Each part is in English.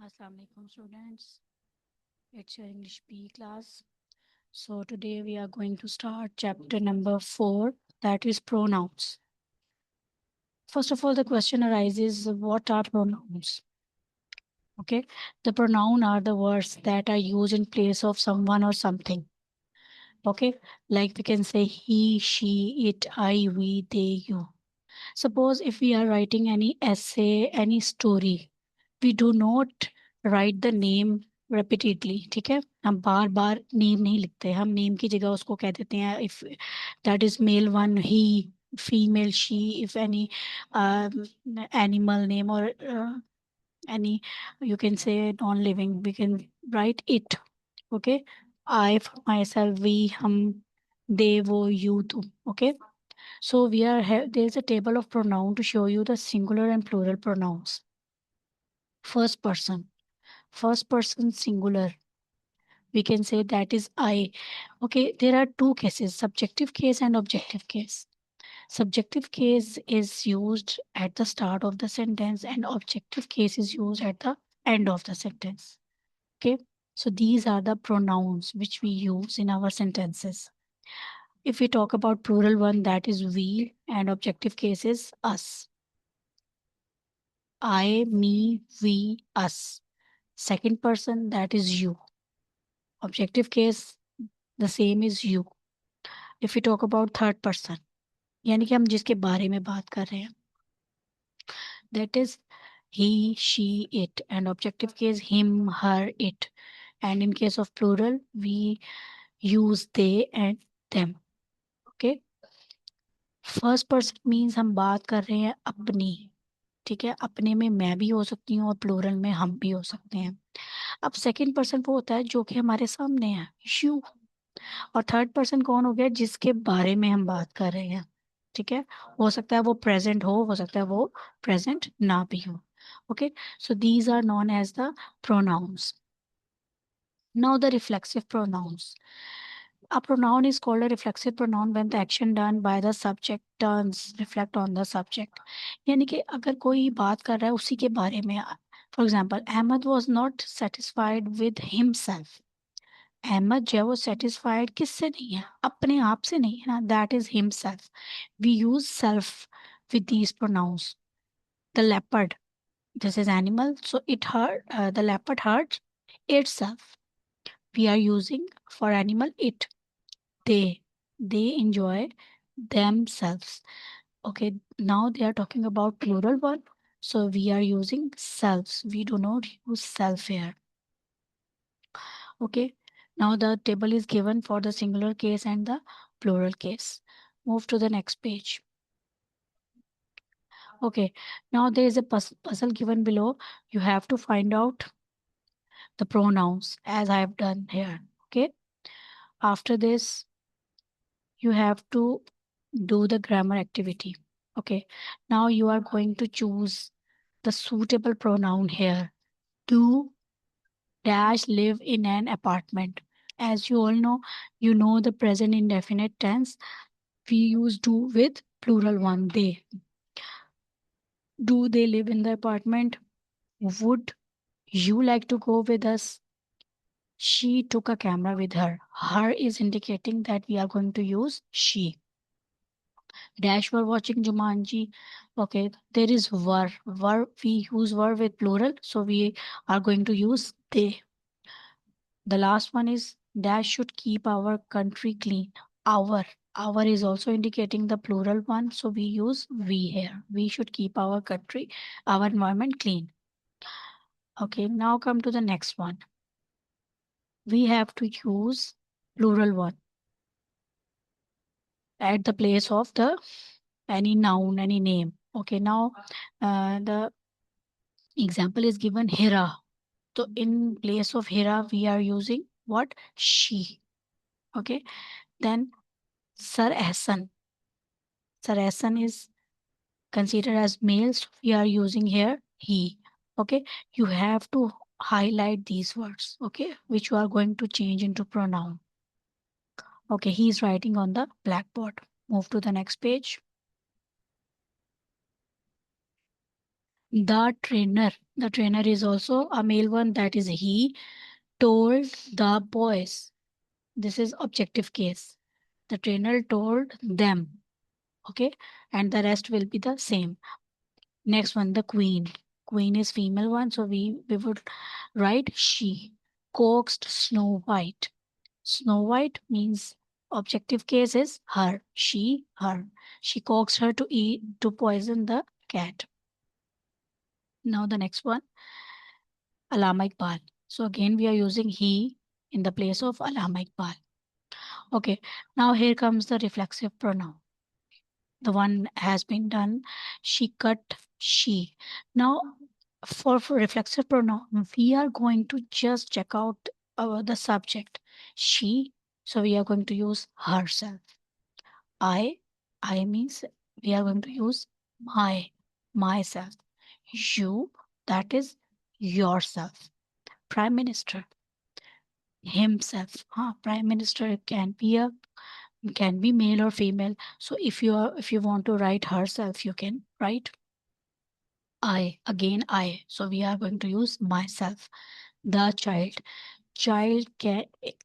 Assalamu alaikum students. It's your English B class. So today we are going to start chapter number 4, that is pronouns. First of all, the question arises, what are pronouns? Okay, the pronoun are the words that are used in place of someone or something. Okay, like we can say he, she, it, I, we, they, you. Suppose if we are writing any essay, any story, we do not write the name repeatedly. ठीक है, हम बार बार name नहीं लिखते, हम name की जगह उसको कह देते हैं if that is male one he, female she, if any animal name और any you can say non-living, we can write it. Okay, I for myself, we, hum, they, wo, you, tu. Okay, so there's a table of pronoun to show you the singular and plural pronouns. First person, first person singular. We can say that is I. Okay, there are two cases, subjective case and objective case. Subjective case is used at the start of the sentence and objective case is used at the end of the sentence. Okay, so these are the pronouns which we use in our sentences. If we talk about plural one, that is we, and objective case is us. I, me, we, us. Second person, that is you. Objective case, the same is you. If we talk about third person, यानी कि हम जिसके बारे में बात कर रहे हैं, that is he, she, it, and objective case him, her, it. And in case of plural, we use they and them. Okay. First person means हम बात कर रहे हैं अपनी. ठीक है, अपने में मैं भी हो सकती हूँ और प्लूरल में हम भी हो सकते हैं. अब सेकंड पर्सन वो होता है जो कि हमारे सामने है, यू. और थर्ड पर्सन कौन हो गया, जिसके बारे में हम बात कर रहे हैं. ठीक है, हो सकता है वो प्रेजेंट हो सकता है वो प्रेजेंट ना भी हो. Okay, so these are known as the pronouns. Now the reflexive pronouns. A pronoun is called a reflexive pronoun when the action done by the subject turns reflect on the subject. यानी कि अगर कोई बात कर रहा है उसी के बारे में. For example, Ahmed was not satisfied with himself. Ahmed जो है वो सेटिस्फाइड किससे नहीं है, अपने आप से नहीं है ना, that is himself. We use self with these pronouns. The leopard, this is animal, so it hurt, the leopard hurt itself. We are using for animal it. They enjoy themselves. Okay, now they are talking about plural one, so we are using selves, we do not use self here. Okay, now the table is given for the singular case and the plural case. Move to the next page. Okay, now there is a puzzle given below. You have to find out the pronouns as I have done here. Okay, after this you have to do the grammar activity. Okay, now you are going to choose the suitable pronoun here. Do dash live in an apartment. As you all know, you know the present indefinite tense. We use do with plural one, they. Do they live in the apartment? Would you like to go with us? She took a camera with her. Her is indicating that we are going to use she. Dash were watching Jumanji. Okay, there is were. Were, we use were with plural, so we are going to use they. The last one is dash should keep our country clean. Our. Our is also indicating the plural one, so we use we here. We should keep our country, our environment clean. Okay, now come to the next one. We have to use plural one at the place of the any noun, any name. Okay, now the example is given Hira. So in place of Hira, we are using what? She. Okay. Then Sir Ehsan. Sir Ehsan is considered as male. So we are using here he. Okay. You have to highlight these words. Okay. Which you are going to change into pronoun. Okay. He is writing on the blackboard. Move to the next page. The trainer is also a male one, that is he told the boys. This is objective case. The trainer told them. Okay, and the rest will be the same. Next one, the queen. Queen is female one, so we would write she coaxed Snow White. Snow White means objective case is her, she, her. She coaxed her to poison the cat. Now the next one, Allama Iqbal. So again we are using he in the place of Allama Iqbal. Okay, now here comes the reflexive pronoun. The one has been done. She cut she. Now for reflexive pronoun, we are going to just check out the subject she. So we are going to use herself. I, I means we are going to use myself. You, that is yourself. Prime Minister, himself. Prime Minister can be male or female. So if you want to write herself, you can write I, again I. So we are going to use myself. The child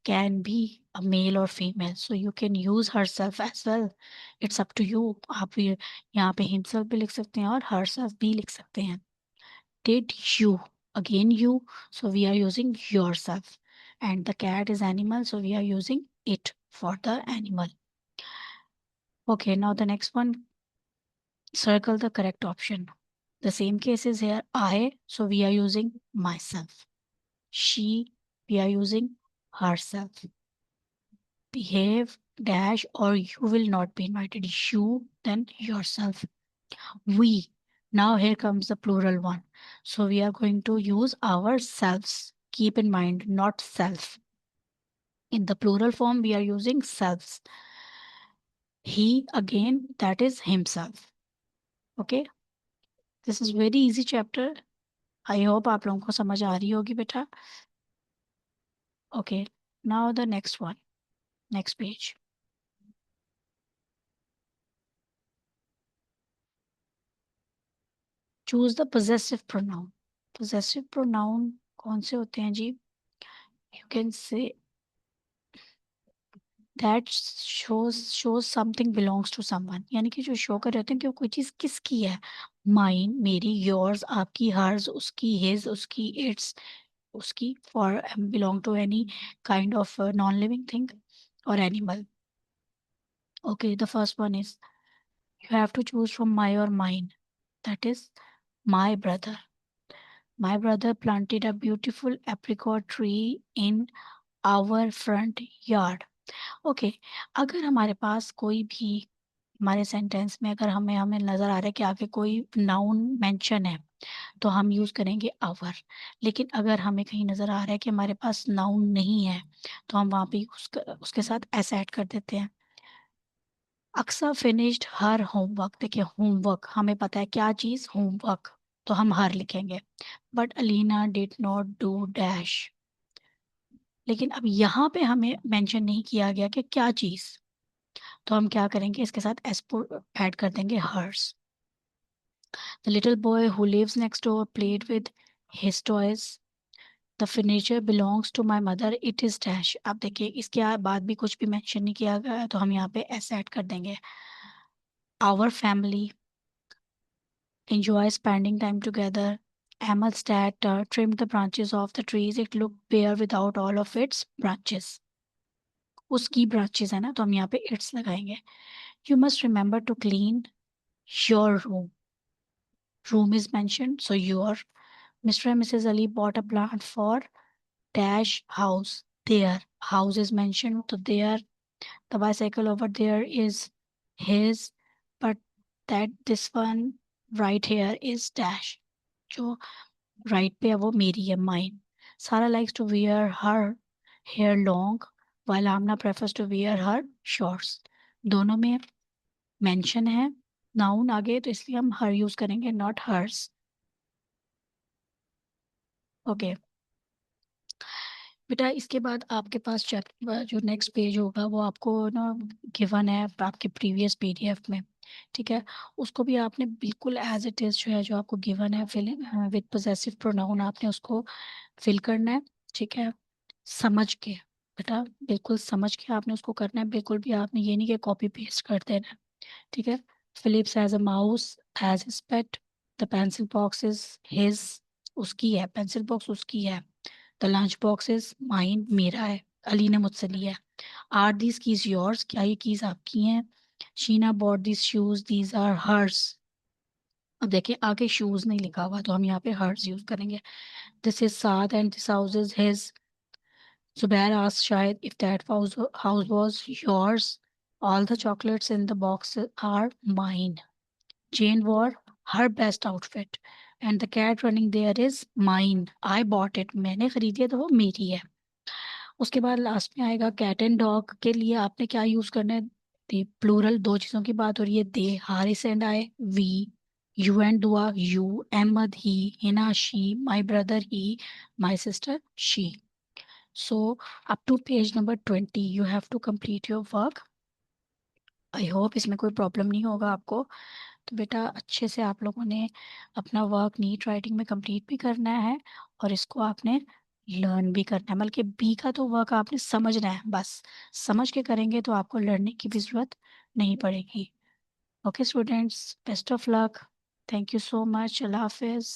can be a male or female, so you can use herself as well. It's up to you. आप ये यहाँ पे himself भी लिख सकते हैं और herself भी लिख सकते हैं. Did you, again you, so we are using yourself. And the cat is animal, so we are using it for the animal. Okay, now the next one, circle the correct option. The same case is here I, so we are using myself. She, we are using herself. Behave dash or you will not be invited. You, then yourself. We. Now here comes the plural one. So we are going to use ourselves. Keep in mind, not self. In the plural form, we are using selves. He, again, that is himself. Okay. This is very easy chapter. I hope आप लोगों को समझ आ रही होगी बेटा. Okay. Now the next one. Next page. Choose the possessive pronoun. Possessive pronoun कौन से होते हैं जी? You can say that shows something belongs to someone. यानी कि जो शो कर रहे होते हैं कि वो कोई चीज़ किसकी है. Mine, मेरी, yours, आपकी, hers, उसकी, his, उसकी, its, उसकी, for belong to any kind of non-living thing or animal. Okay, the first one is you have to choose from my or mine. That is my brother. My brother planted a beautiful apricot tree in our front yard. Okay, अगर हमारे पास कोई भी हमारे sentence में अगर हमें हमें नज़र आ रहा है कि आगे कोई नाउन मेंशन है तो हम यूज़ करेंगे आवर. लेकिन अगर हमें कहीं नज़र आ रहा है कि हमारे पास नाउन नहीं है तो हम वहाँ पे उसके साथ ऐसा ऐड कर देते हैं. Aqsa finished her homework. देखिए होमवर्क हमें पता है क्या चीज़, होमवर्क, तो हम हर लिखेंगे. But Alina did not do dash. लेकिन अब यहाँ पे हमें मेंशन नहीं किया गया कि क्या चीज़, तो हम क्या करेंगे, इसके साथ एस ऐड कर देंगे hers. The little boy who lives next door played with his toys. The furniture belongs to my mother, it is dash. अब देखिए इसके बाद भी कुछ भी मेंशन नहीं किया गया है तो हम यहाँ पे एस ऐड कर देंगे. Our family enjoy spending time together. Emma's dad trimmed the branches of the trees. It looked bare without all of its branches. उसकी branches है ना, तो हम यहाँ पे its लगाएंगे. You must remember to clean your room. Room is mentioned, so your. Mr. and Mrs. Ali bought a plant for dash house. Their house is mentioned, so their. The bicycle over there is his, but that this one right here is dash. जो right पे है वो मेरी है, mine. Sarah likes to wear her hair long, while Amna prefers to wear her shorts. दोनों में mention है noun आगे, तो इसलिए हम हर यूज करेंगे, नॉट हर्स. ओके, बेटा इसके बाद आपके पास जो नेक्स्ट पेज होगा वो आपको ना गिवन है आपके प्रीवियस पीडीएफ में। ठीक है, उसको भी आपने बिल्कुल एज इट इज जो है, जो आपको गिवन है फिल विद पोजेसिव प्रोनाउन, आपने उसको फिल करना है। ठीक है, समझ के बेटा, बिल्कुल समझ के आपने उसको करना है। बिल्कुल भी आपने ये नहीं कि कॉपी पेस्ट कर देना है। ठीक है, Philips has a mouse as his pet, the pencil box is his, उसकी है, पेंसिल बॉक्स उसकी है। The lunch box is mine, मेरा है, अली ने मुझसे लिया है। आर दीज कीज योर्स, क्या ये कीज आपकी हैं? Sheena bought these shoes, these are hers. अब देखिए आगे शूज नहीं लिखा हुआ तो हम यहाँ पे हर्स यूज करेंगे। This is Saad and this house is his. Zubair asked Shahid if that house was yours. All the chocolates in the box are mine. Jane wore her best outfit. And the cat running there is mine. I bought it. मैंने खरीदी है तो वो मेरी है। उसके बाद last में आएगा कैट एंड डॉग के लिए आपने क्या यूज करना है? दे, प्लूरल दो चीजों की बात हो रही है। They, Haris and I, we, you and Dua, you, Ahmad he, Hina she, my brother he, my sister she. So up to page number 20 you have to complete your work. I hope इसमें कोई प्रॉब्लम नहीं होगा आपको। तो बेटा अच्छे से आप लोगों ने अपना वर्क नीट राइटिंग में कंप्लीट भी करना है और इसको आपने लर्न भी करना है। बल्कि बी का तो वर्क आपने समझना है, बस समझ के करेंगे तो आपको लर्निंग की भी ज़रूरत नहीं पड़ेगी। Okay students, best of luck. Thank you so much. अल्लाह हाफिज़।